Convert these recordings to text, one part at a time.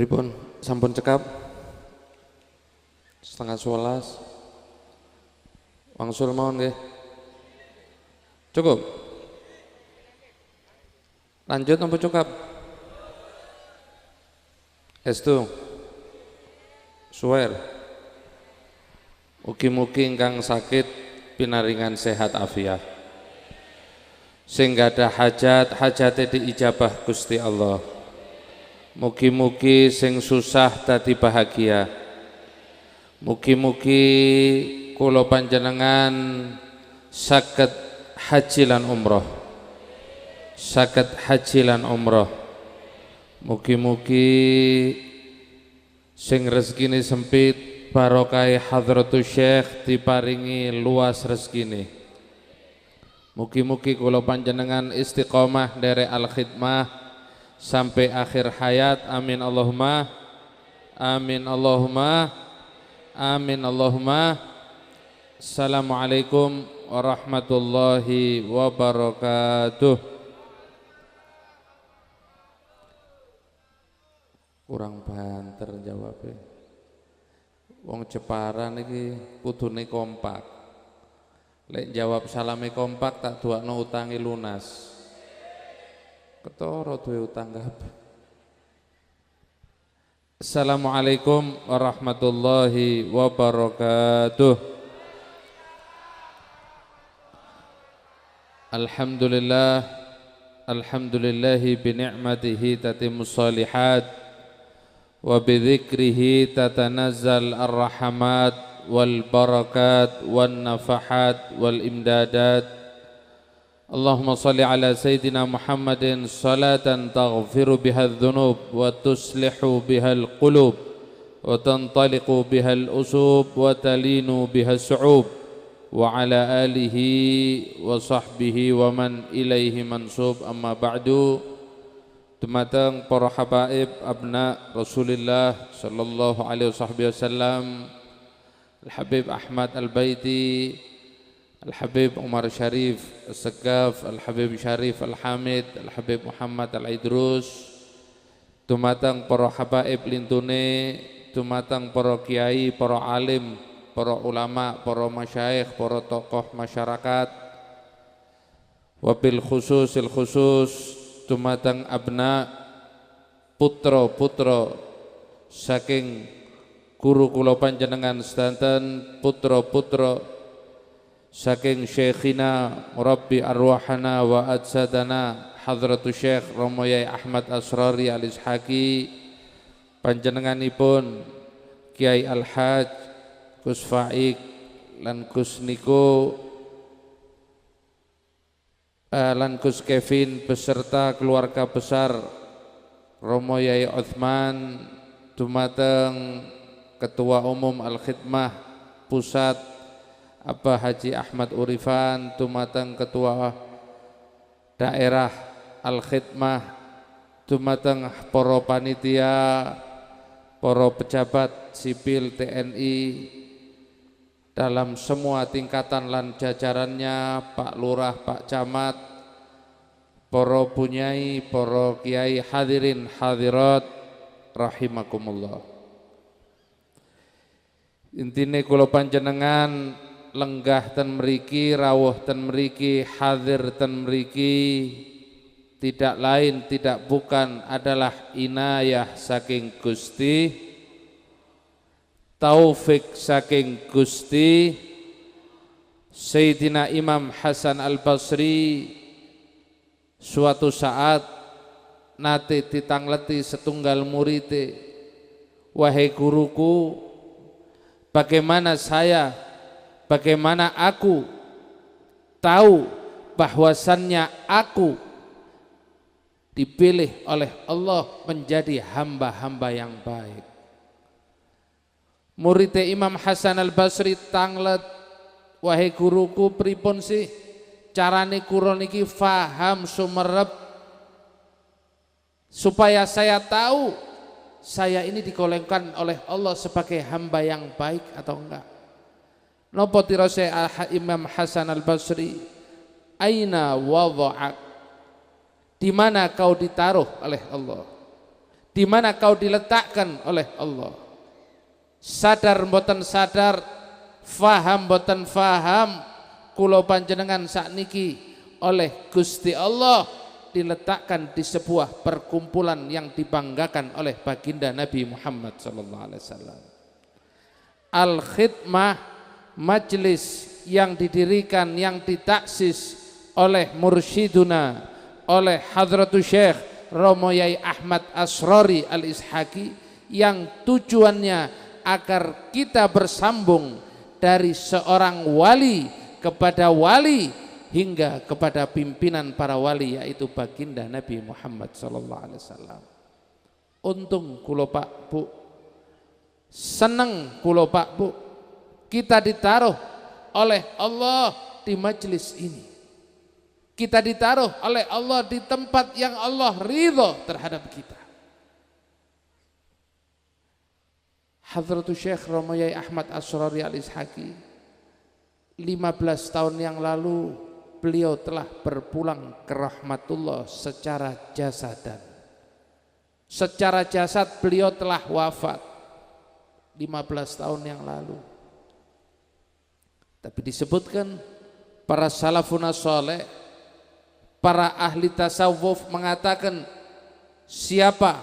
Pripun sampun cekap setengah 11 wangsul mawon nggih. Cukup. Lanjut apa cukup? Estu. Suwer. Mugi-mugi ingkang sakit pinaringan sehat afiat. Sing gadah hajat, hajate diijabah Gusti Allah. Mugi-mugi sing susah dadi bahagia. Mugi-mugi kula panjenengan saged haji lan umroh. Saged haji lan umroh. Mugi-mugi sing rezekine sempit barokah hadratus syekh diparingi luas rezekine. Mugi-mugi kula panjenengan istiqomah dari al-khidmah sampai akhir hayat. Amin Allahumma amin Allahumma amin Allahumma. Assalamualaikum warahmatullahi wabarakatuh. Kurang banter jawabnya. Wong Jepara niki kudune kompak. Lek jawab salame kompak tak duakno utangi lunas. Ketara duwe utang kabeh. Assalamualaikum warahmatullahi wabarakatuh. Alhamdulillah, alhamdulillahi bi ni'matihi tatimmus shalihat wa bi dzikrihi tatanazzal ar-rahmat wal barakat wan nafahat wal imdadat. Allahumma salli ala Sayyidina Muhammadin salatan taghfiru biha adh-dhunub wa tuslihu biha al-qulub wa tantaliqu biha al-usub wa talinu biha as-su'ub wa ala alihi wa sahbihi wa man ilaihi mansub. Amma ba'du. Dumateng para habaib abna Rasulillah sallallahu alaihi wasallam, Al-Habib Ahmad Al-Baiti, Al-Habib Umar Syarif Al-Segaf, Al-Habib Syarif Al-Hamid, Al-Habib Muhammad Al-Idrus, dumateng para habaib lintune, dumateng para kiai, para alim, para ulama, para masyayikh, para tokoh masyarakat, wabil khususil khusus dumateng abna putra-putra saking guru kula panjenengan sedanten, putra-putra saking syekhina murabbi arwahana wa adsadana hadratus syekh Romo Yai Ahmad Asrari Al-Ishaqi, panjenenganipun Kiai Al-Haj Gus Faik lan Gus Niko lan Gus Kevin beserta keluarga besar Romo Yai Uthman, dumateng Ketua Umum Al-Khidmah Pusat Abah Haji Ahmad Urifan, dumateng Ketua Daerah Al-Khidmah, dumateng para panitia, para pejabat sipil TNI dalam semua tingkatan lan jajarannya, Pak Lurah, Pak Camat, para bunyai, para kiai, hadirin hadirat rahimakumullah. Intine kula panjenengan lenggah ten mriki, rawuh ten mriki, hadir ten mriki tidak lain tidak bukan adalah inayah saking Gusti, taufik saking Gusti. Sayyidina Imam Hasan Al-Basri suatu saat nate ditangleti setunggal murite, wahai guruku, bagaimana aku tahu bahwasannya aku dipilih oleh Allah menjadi hamba-hamba yang baik. Murid Imam Hasan Al-Basri tanglet, wahai guruku, pripun sih carane kula niki faham sumerep supaya saya tahu saya ini digolongkan oleh Allah sebagai hamba yang baik atau enggak. Napa tirose Imam Hasan Al-Basri, aina wadha'ak, di mana kau ditaruh oleh Allah, di mana kau diletakkan oleh Allah. Sadar mboten sadar, faham mboten faham, kula panjenengan sakniki oleh Gusti Allah diletakkan di sebuah perkumpulan yang dibanggakan oleh baginda Nabi Muhammad sallallahu alaihi wasallam. Al-Khidmah, majelis yang didirikan, yang ditaksis oleh mursyiduna, oleh Hadratus Syekh Romo Yai Ahmad Asrori Al-Ishaqi, yang tujuannya agar kita bersambung dari seorang wali kepada wali hingga kepada pimpinan para wali, yaitu baginda Nabi Muhammad sallallahu alaihi wasallam. Untung kula Pak Bu, seneng kula Pak Bu, kita ditaruh oleh Allah di majelis ini. Kita ditaruh oleh Allah di tempat yang Allah ridho terhadap kita. Hadratus Syekh Romo Yai Ahmad Asrori Al-Ishaqi, 15 tahun yang lalu beliau telah berpulang ke rahmatullah secara jasadan. Secara jasad beliau telah wafat 15 tahun yang lalu. Tapi disebutkan para salafun saleh, para ahli tasawuf mengatakan, siapa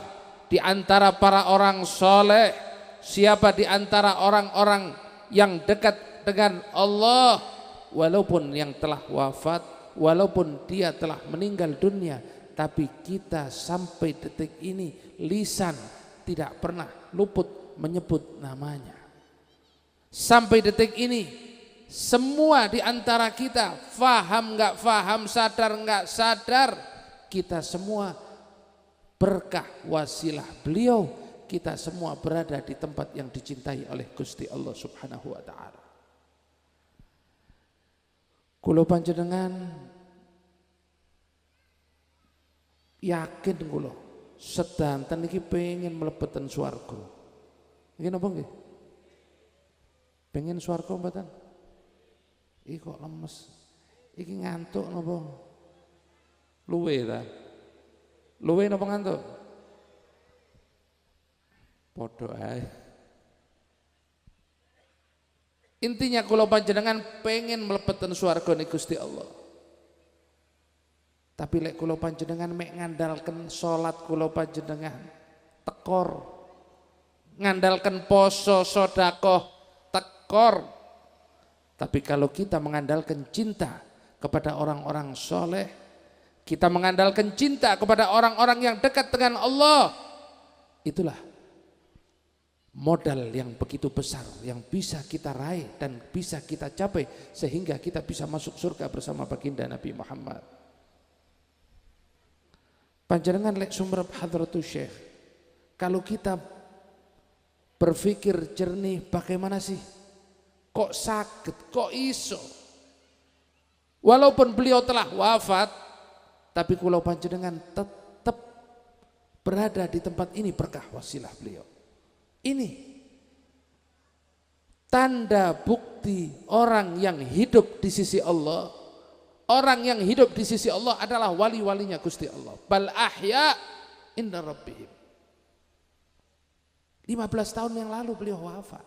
di antara para orang soleh, siapa di antara orang-orang yang dekat dengan Allah, walaupun yang telah wafat, walaupun dia telah meninggal dunia, tapi kita sampai detik ini lisan tidak pernah luput menyebut namanya. Sampai detik ini semua di antara kita, faham nggak faham, sadar nggak sadar, kita semua berkah wasilah beliau, kita semua berada di tempat yang dicintai oleh Gusti Allah Subhanahu wa taala. Kula panjenengan yakin kula sedanten iki pengen mlebeten swarga. Nggih napa nggih? Pengen swarga mboten? Iki kok lemes. Iki ngantuk napa? Luwe ta? Luwe napa ngantuk? Padha ae. Intinya kula panjenengan pengen mlebeten swarga ni Gusti Allah. Tapi lek kula panjenengan mek ngandalken salat kula panjenengan tekor, ngandalken poso sedekah tekor. Tapi kalau kita mengandalkan cinta kepada orang-orang soleh, kita mengandalkan cinta kepada orang-orang yang dekat dengan Allah, itulah modal yang begitu besar yang bisa kita raih dan bisa kita capai sehingga kita bisa masuk surga bersama baginda Nabi Muhammad. Panjenengan lek sumrep Hadratus Syekh, kalau kita berpikir jernih, bagaimana sih kok sakit, kok iso? Walaupun beliau telah wafat, tapi kula panjenengan tetap berada di tempat ini berkah wasilah beliau. Ini tanda bukti orang yang hidup di sisi Allah. Orang yang hidup di sisi Allah adalah wali-walinya Gusti Allah. Bal ahya inda rabbihim. 15 tahun yang lalu beliau wafat.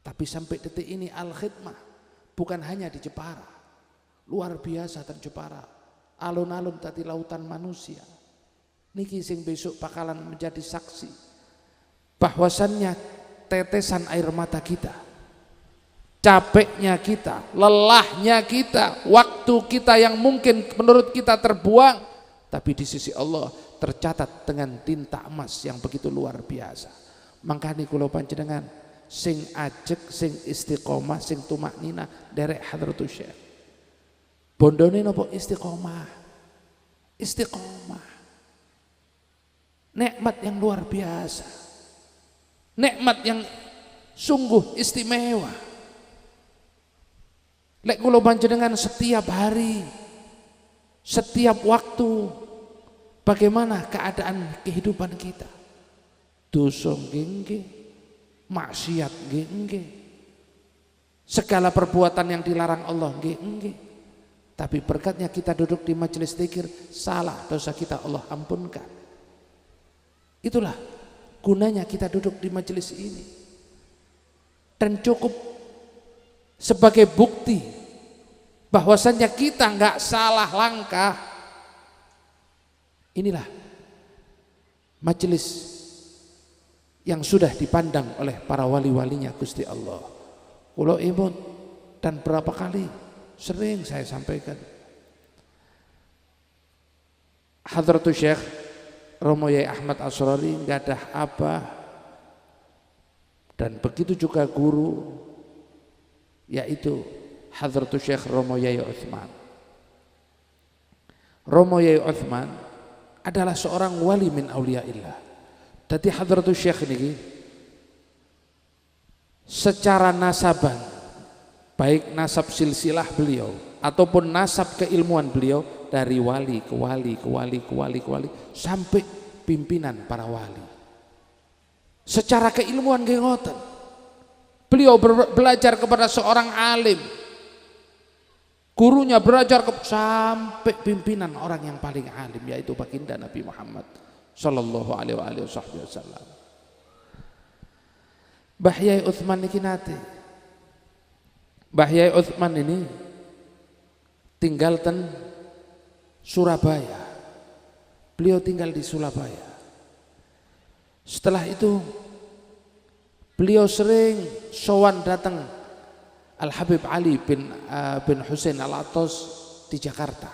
Tapi sampai detik ini Al-Khidmah bukan hanya di Jepara. Luar biasa dan Jepara. Alun-alun tadi lautan manusia. Niki sing besok bakalan menjadi saksi bahwasannya tetesan air mata kita, capeknya kita, lelahnya kita, waktu kita yang mungkin menurut kita terbuang, tapi di sisi Allah tercatat dengan tinta emas yang begitu luar biasa. Makanya kula panjenengan sing ajek, sing istiqomah, sing tumaknina derek Hadratus Syekh. Bondone napa istiqomah? Istiqomah. Nikmat yang luar biasa. Nikmat yang sungguh istimewa. Lek kula panjenengan setiap hari, setiap waktu, bagaimana keadaan kehidupan kita? Dosa nggih, maksiat nggih, segala perbuatan yang dilarang Allah nggih. Tapi berkatnya kita duduk di majelis zikir, salah dosa kita Allah ampunkan. Itulah gunanya kita duduk di majelis ini, dan cukup sebagai bukti bahwasannya kita nggak salah langkah. Inilah majelis yang sudah dipandang oleh para wali-walinya Gusti Allah. Kula imut dan berapa kali sering saya sampaikan, Hadratus Syekh Romo Yai Ahmad Asrori nggak ada apa, dan begitu juga guru, yaitu Hadratus Syekh Romo Yai Utsman. Romo Yai Utsman adalah seorang wali min auliyaillah. Jadi Hadratus Syekh ini secara nasaban, baik nasab silsilah beliau ataupun nasab keilmuan beliau, dari wali ke wali ke wali ke wali ke wali sampai pimpinan para wali. Secara keilmuan gengoten, beliau belajar kepada seorang alim, gurunya belajar sampai pimpinan orang yang paling alim, yaitu baginda Nabi Muhammad sallallahu alaihi wasallam. Mbah Yai Utsman niki nate. Mbah Yai Utsman ini tinggal ten Surabaya. Beliau tinggal di Surabaya. Setelah itu beliau sering sowan datang Al Habib Ali bin Husain Al Atos di Jakarta.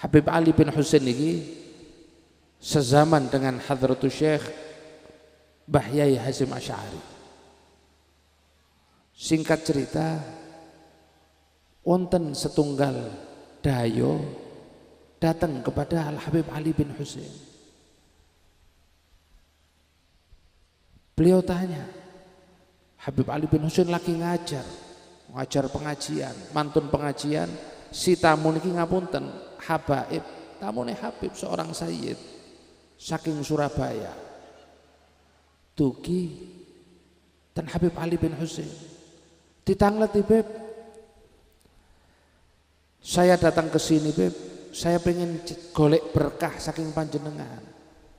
Habib Ali bin Husain ini sezaman dengan Hadratus Syekh Mbah Yai Hasyim Asy'ari. Singkat cerita, wonten setunggal dayo datang kepada Al Habib Ali bin Husain. Beliau tanya, Habib Ali bin Husain lagi ngajar pengajian, mantun pengajian, si tamu niki ngapunten, habaib, tamune Habib seorang sayyid saking Surabaya. Dugi dan Habib Ali bin Husain ditangleti, Beb, saya datang ke sini, Beb, saya pengen golek berkah saking panjenengan,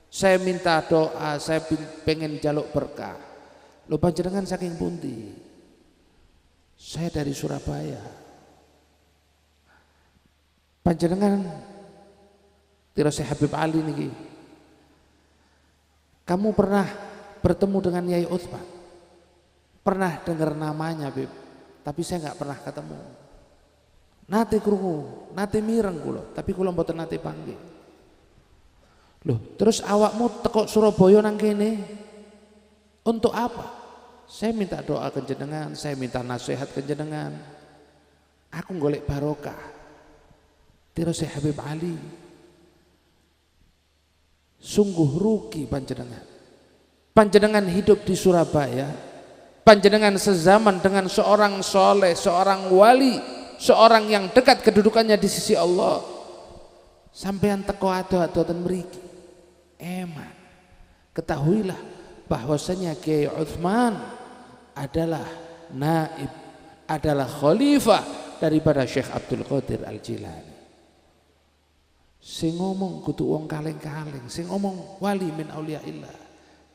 saya minta doa, saya pengen jaluk berkah. Lo panjenengan saking pundi? Saya dari Surabaya. Panjenengan tirose Habib Ali niki, kamu pernah bertemu dengan Yai Utsman? Pernah dengar namanya, Beb, tapi saya nggak pernah ketemu. Nate krungu, nate mireng kula, tapi kula mboten nate panggih. Loh, terus awakmu teko Surabaya nang kene untuk apa? Saya minta doa ke jenengan, saya minta nasihat ke jenengan. Aku golek barokah. Tirose Habib Ali. Sungguh rugi panjenengan. Panjenengan hidup di Surabaya, panjenengan sezaman dengan seorang soleh, seorang wali, seorang yang dekat kedudukannya di sisi Allah. Sampean teko ado-adoten mriki. Eman. Ketahuilah bahwasanya Kiai Utsman adalah naib, adalah khalifah daripada Syekh Abdul Qadir Al-Jilani. Sing ngomong kudu wong kaleng-kaleng, sing ngomong wali min auliyaillah.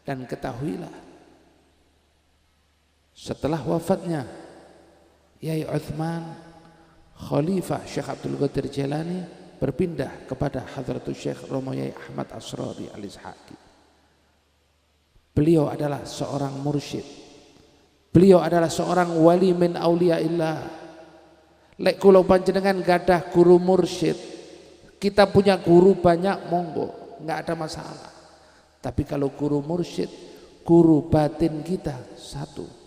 Dan ketahuilah, setelah wafatnya Yai Utsman, Khalifah Syekh Abdul Qadir Jilani berpindah kepada Hadratus Syekh Romo Yai Ahmad Asrori Al-Ishaqi. Beliau adalah seorang mursyid, beliau adalah seorang wali min auliyaillah. Lek kula panjenengan gadah guru mursyid, kita punya guru banyak, monggo, nggak ada masalah. Tapi kalau guru mursyid, guru batin kita satu.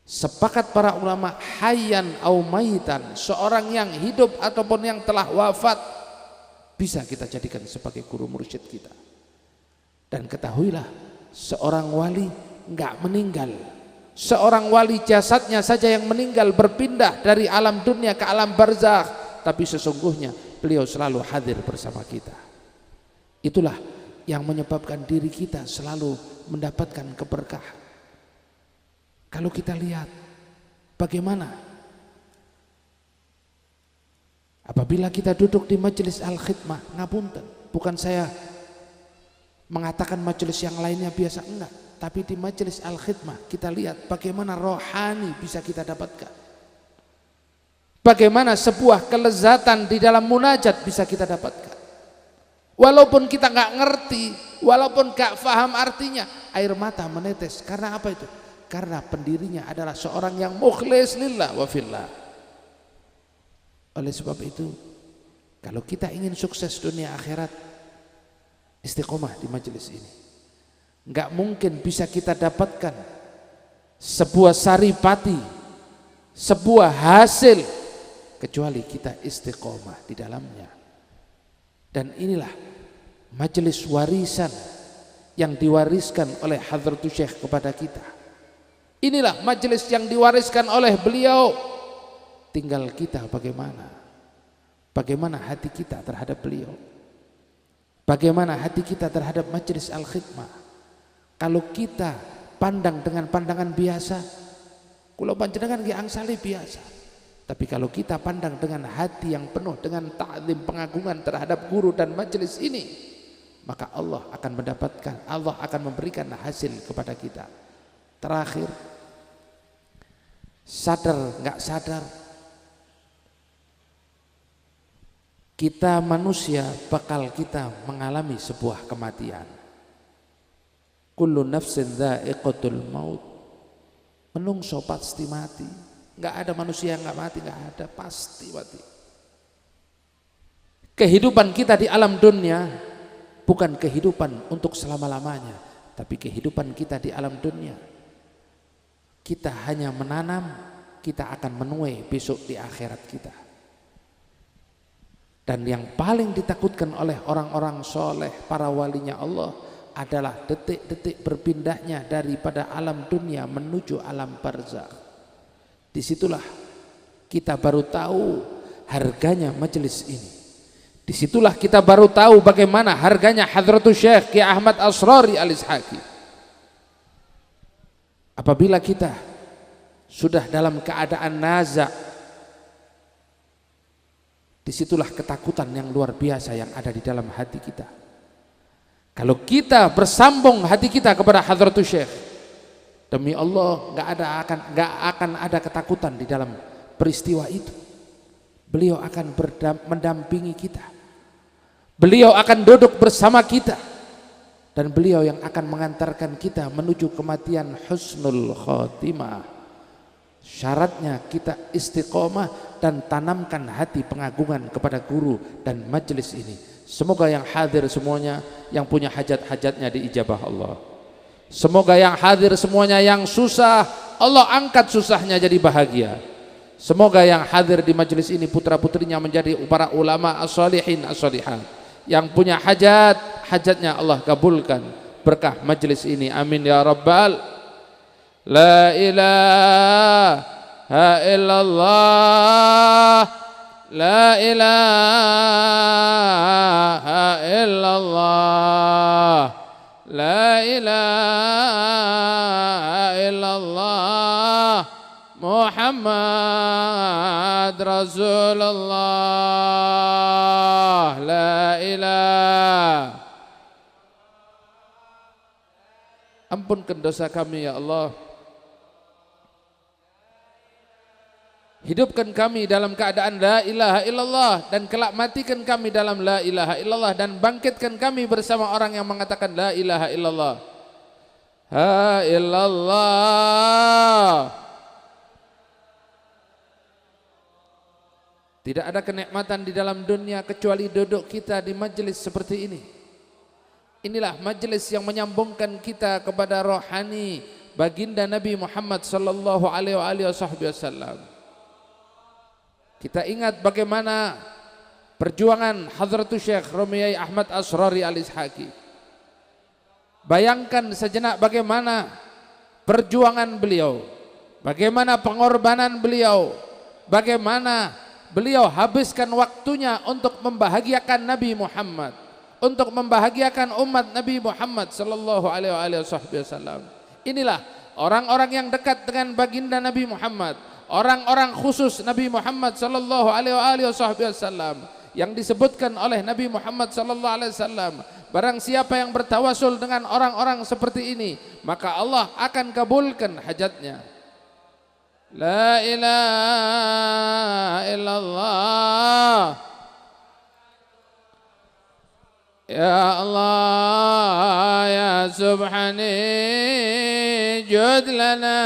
Sepakat para ulama, hayyan au maitan, seorang yang hidup ataupun yang telah wafat bisa kita jadikan sebagai guru mursyid kita. Dan ketahuilah, seorang wali enggak meninggal. Seorang wali jasadnya saja yang meninggal, berpindah dari alam dunia ke alam barzakh, tapi sesungguhnya beliau selalu hadir bersama kita. Itulah yang menyebabkan diri kita selalu mendapatkan keberkahan. Kalau kita lihat bagaimana apabila kita duduk di majelis al-khidmah, ngapunten, bukan saya Mengatakan majelis yang lainnya biasa, enggak. Tapi di majelis Al-Khidmah kita lihat bagaimana rohani bisa kita dapatkan. Bagaimana sebuah kelezatan di dalam munajat bisa kita dapatkan. Walaupun kita nggak ngerti, walaupun nggak paham artinya, air mata menetes. Karena apa itu? Karena pendirinya adalah seorang yang mukhlis lillah wa fillah. Oleh sebab itu, kalau kita ingin sukses dunia akhirat, istiqomah di majelis ini. Nggak mungkin bisa kita dapatkan sebuah saripati, sebuah hasil, kecuali kita istiqomah di dalamnya. Dan inilah majelis warisan yang diwariskan oleh Hadratus Syekh kepada kita. Inilah majelis yang diwariskan oleh beliau. Tinggal kita bagaimana? Bagaimana hati kita terhadap beliau? Bagaimana hati kita terhadap majelis Al-Khidmah? Kalau kita pandang dengan pandangan biasa, kula panjenengan ki angsale biasa. Tapi kalau kita pandang dengan hati yang penuh dengan ta'zim, pengagungan terhadap guru dan majelis ini, maka Allah akan mendapatkan, Allah akan memberikan hasil kepada kita. Terakhir, sadar nggak sadar, kita manusia bakal kita mengalami sebuah kematian. Kullu nafsin dha'iqatul maut. Menungso pasti mati. Nggak ada manusia yang nggak mati, nggak ada, pasti mati. Kehidupan kita di alam dunia bukan kehidupan untuk selama-lamanya, tapi kehidupan kita di alam dunia, kita hanya menanam, kita akan menuai besok di akhirat kita. Dan yang paling ditakutkan oleh orang-orang soleh, para walinya Allah, adalah detik-detik berpindahnya daripada alam dunia menuju alam barzakh. Disitulah kita baru tahu harganya majelis ini. Disitulah kita baru tahu bagaimana harganya Hadratus Syekh Ki Ahmad Asrari Al-Ishaqi. Apabila kita sudah dalam keadaan naza', disitulah ketakutan yang luar biasa yang ada di dalam hati kita. Kalau kita bersambung hati kita kepada Hadratus Syekh, demi Allah nggak akan ada ketakutan di dalam peristiwa itu. Beliau akan mendampingi kita. Beliau akan duduk bersama kita, dan beliau yang akan mengantarkan kita menuju kematian husnul khotimah. Syaratnya kita istiqomah dan tanamkan hati pengagungan kepada guru dan majelis ini. Semoga yang hadir semuanya yang punya hajat-hajatnya diijabah Allah. Semoga yang hadir semuanya yang susah, Allah angkat susahnya jadi bahagia. Semoga yang hadir di majelis ini putra-putrinya menjadi para ulama as-salihin as-salihat. Yang punya hajat, hajatnya Allah kabulkan berkah majelis ini. Amin ya rabbal. La ilaha illallah, la ilaha illallah, la ilaha illallah, Muhammad Rasulullah, la ilaha. Ampunkan dosa kami ya Allah. Hidupkan kami dalam keadaan la ilaha illallah, dan kelak matikan kami dalam la ilaha illallah, dan bangkitkan kami bersama orang yang mengatakan la ilaha illallah. Ha illallah. Tidak ada kenikmatan di dalam dunia kecuali duduk kita di majelis seperti ini. Inilah majelis yang menyambungkan kita kepada rohani baginda Nabi Muhammad sallallahu alaihi wasallam. Kita ingat bagaimana perjuangan Hadratus Syekh Romiyai Ahmad Asrari Al-Ishaqi. Bayangkan sejenak bagaimana perjuangan beliau, bagaimana pengorbanan beliau, bagaimana beliau habiskan waktunya untuk membahagiakan Nabi Muhammad, untuk membahagiakan umat Nabi Muhammad sallallahu alaihi wasallam. Inilah orang-orang yang dekat dengan baginda Nabi Muhammad, orang-orang khusus Nabi Muhammad sallallahu alaihi wasallam yang disebutkan oleh Nabi Muhammad sallallahu alaihi wasallam Barang siapa yang bertawasul dengan orang-orang seperti ini, maka Allah akan kabulkan hajatnya. La ilaha illallah. Ya Allah ya subhani jud lana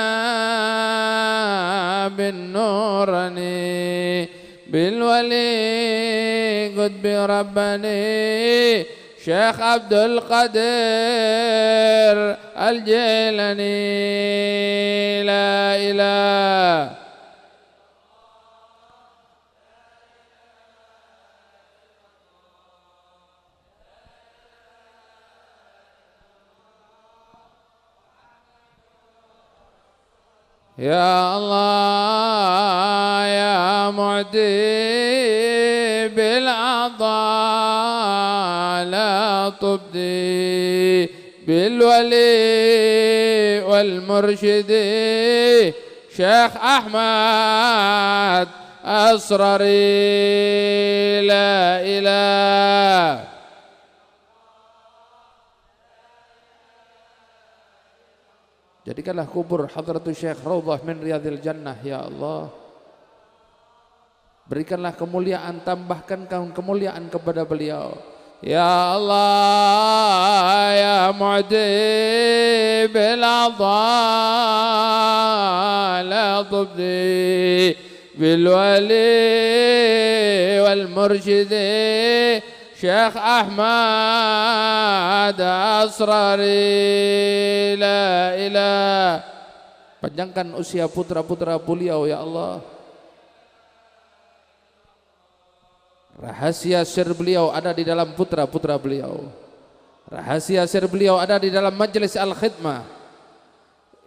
bin nurani bil wali qutbi rabbani Syekh Abdul Qadir Al-Jilani. La ilaha Ya Allah ya mu'ti bil adha la tubdi bil wali wal mursyidi Syekh Ahmad Asrari. La ilaha Jadikanlah kubur Hadratus Syekh Raudhah min Riyadil Jannah ya Allah. Berikanlah kemuliaan, tambahkan kemuliaan kepada beliau. Ya Allah ya mu'ti bil adha la tubdi bil wali wal mursyidi Syekh Ahmad Asrari. La ilaha. Panjangkan usia putra-putra beliau ya Allah. Rahasia sir beliau ada di dalam putra-putra beliau. Rahasia sir beliau ada di dalam majelis al-khidmah.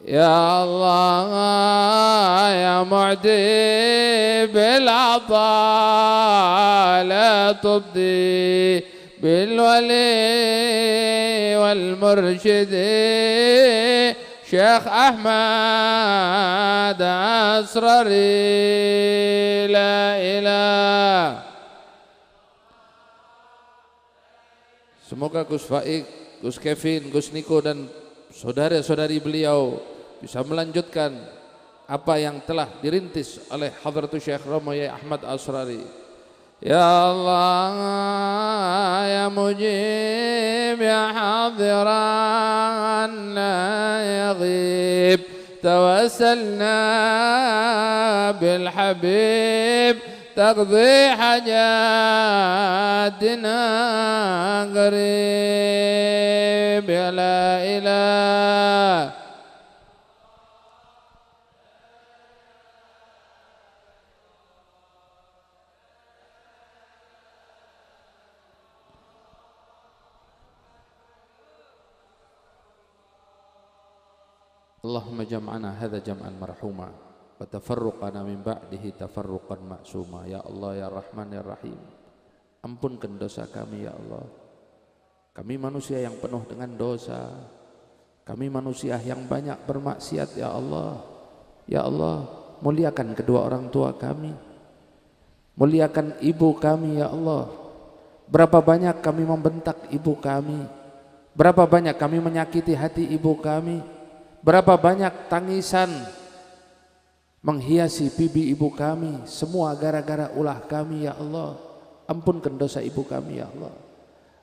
Ya Allah ya mu'ti bil adha la tubdi bil wali wal mursyidi Syekh Ahmad Asrari. La ilaha. Semoga Gus Faik, Gus Kevin, Gus Niko dan saudara-saudari beliau bisa melanjutkan apa yang telah dirintis oleh Hadratus Syekh Romo Yai Ahmad Asrari. Ya Allah ya mujib ya hadiran la yaghib tawassalna bil habib taqdi hajatina qarib. Ya la ilaha. Allahumma jam'ana hadha jam'an marhuma wa tafarruqana min ba'dihi tafarruqan ma'suma. Ya Allah ya Rahman ya Rahim, ampunkan dosa kami ya Allah. Kami manusia yang penuh dengan dosa, kami manusia yang banyak bermaksiat ya Allah. Ya Allah, muliakan kedua orang tua kami, muliakan ibu kami ya Allah. Berapa banyak kami membentak ibu kami, berapa banyak kami menyakiti hati ibu kami, berapa banyak tangisan menghiasi pipi ibu kami, semua gara-gara ulah kami ya Allah. Ampunkan dosa ibu kami ya Allah,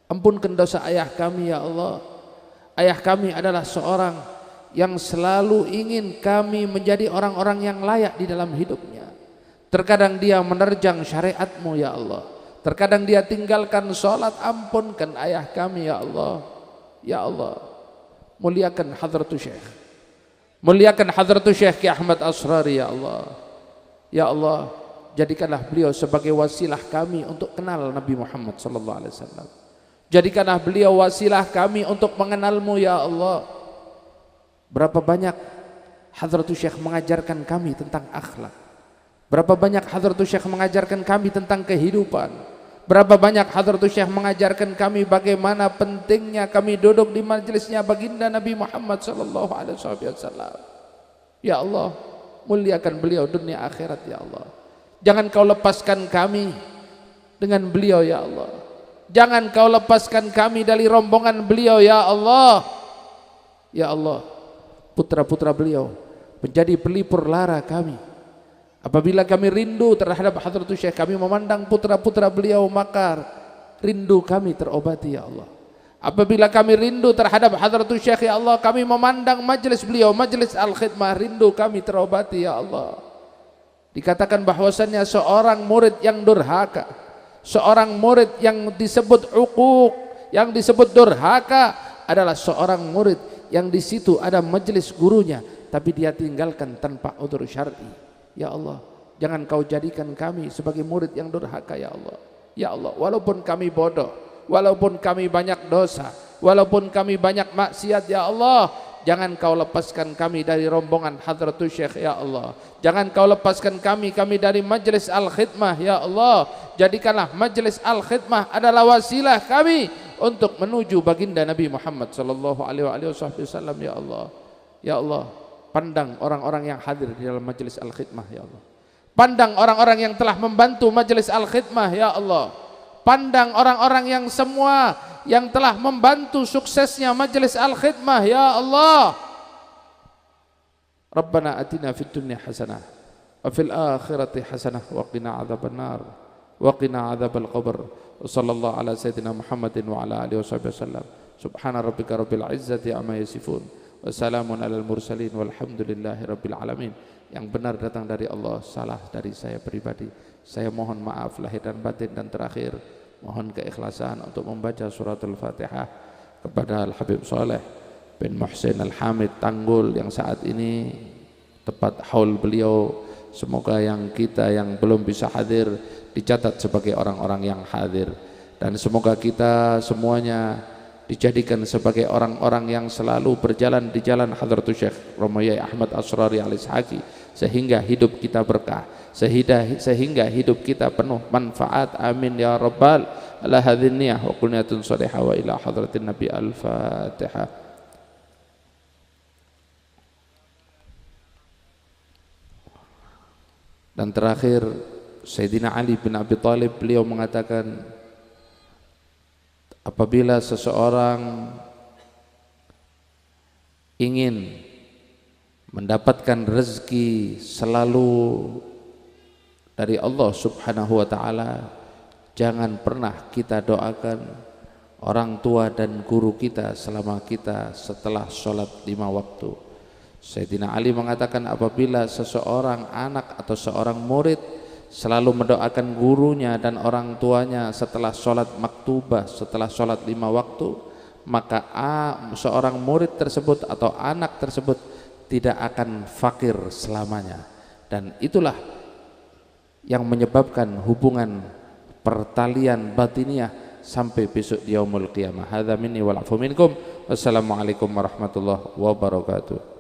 ampunkan dosa ayah kami ya Allah. Ayah kami adalah seorang yang selalu ingin kami menjadi orang-orang yang layak di dalam hidupnya. Terkadang dia menerjang syariatmu ya Allah, terkadang dia tinggalkan sholat. Ampunkan ayah kami ya Allah. Ya Allah, muliakan Hadratus Syekh, muliakan Hadratus Syekh Ki Ahmad Asrari ya Allah. Ya Allah, jadikanlah beliau sebagai wasilah kami untuk kenal Nabi Muhammad sallallahu alaihi wasallam. Jadikanlah beliau wasilah kami untuk mengenalmu ya Allah. Berapa banyak Hadratus Syekh mengajarkan kami tentang akhlak, berapa banyak Hadratus Syekh mengajarkan kami tentang kehidupan, berapa banyak Hadratus Syekh mengajarkan kami bagaimana pentingnya kami duduk di majelisnya baginda Nabi Muhammad sallallahu alaihi wasallam. Ya Allah, muliakan beliau dunia akhirat ya Allah. Jangan kau lepaskan kami dengan beliau ya Allah. Jangan kau lepaskan kami dari rombongan beliau ya Allah. Ya Allah, putra-putra beliau menjadi pelipur lara kami. Apabila kami rindu terhadap Hadratus Syekh, kami memandang putra-putra beliau, maka rindu kami terobati ya Allah. Apabila kami rindu terhadap Hadratus Syekh ya Allah, kami memandang majelis beliau, majelis Al-Khidmah, rindu kami terobati ya Allah. Dikatakan bahwasannya seorang murid yang durhaka, seorang murid yang disebut uquq, yang disebut durhaka adalah seorang murid yang di situ ada majelis gurunya tapi dia tinggalkan tanpa udzur syar'i. Ya Allah, jangan kau jadikan kami sebagai murid yang durhaka ya Allah. Ya Allah, walaupun kami bodoh, walaupun kami banyak dosa, walaupun kami banyak maksiat ya Allah, jangan kau lepaskan kami dari rombongan Hadratus Syekh ya Allah. Jangan kau lepaskan kami dari majelis Al-Khidmah ya Allah. Jadikanlah majelis Al-Khidmah adalah wasilah kami untuk menuju baginda Nabi Muhammad sallallahu alaihi wasallam ya Allah. Ya Allah, pandang orang-orang yang hadir di dalam majelis Al-Khidmah ya Allah. Pandang orang-orang yang telah membantu majelis Al-Khidmah ya Allah. Pandang orang-orang yang semua yang telah membantu suksesnya majelis Al-Khidmah ya Allah. Rabbana atina fid dunya hasanah wa fil akhirati hasanah wa qina adzabannar wa qina adzabal qabr. Wa sallallahu ala sayyidina Muhammadin wa ala alihi wasallam. Subhana rabbika rabbil izzati amma yasifun. Wassalamun alal mursalin walhamdulillahi rabbil alamin. Yang benar datang dari Allah, salah dari saya pribadi. Saya mohon maaf lahir dan batin, dan terakhir mohon keikhlasan untuk membaca suratul Fatihah kepada Al-Habib Saleh bin Muhsin Al-Hamid Tanggul yang saat ini tepat haul beliau. Semoga yang kita yang belum bisa hadir dicatat sebagai orang-orang yang hadir, dan semoga kita semuanya dijadikan sebagai orang-orang yang selalu berjalan di jalan Hadratus Syekh Romo Yai Ahmad Asrari Al-Ishaqi, sehingga hidup kita berkah, sehingga hidup kita penuh manfaat. Amin ya rabbal ala hadhin niyah wa qulniyatun salihah wa ila hadratin Nabi. Al-Fatihah. Dan terakhir Sayyidina Ali bin Abi Thalib, beliau mengatakan, apabila seseorang ingin mendapatkan rezeki selalu dari Allah Subhanahu wa ta'ala, jangan pernah kita doakan orang tua dan guru kita selama kita setelah sholat 5 waktu. Sayyidina Ali mengatakan, apabila seseorang anak atau seorang murid selalu mendoakan gurunya dan orang tuanya setelah sholat maktubah, setelah sholat 5 waktu, maka seorang murid tersebut atau anak tersebut tidak akan fakir selamanya. Dan itulah yang menyebabkan hubungan pertalian batiniah sampai besok di yaumul qiyamah. Hadza minni wal afu minkum. Wassalamualaikum warahmatullahi wabarakatuh.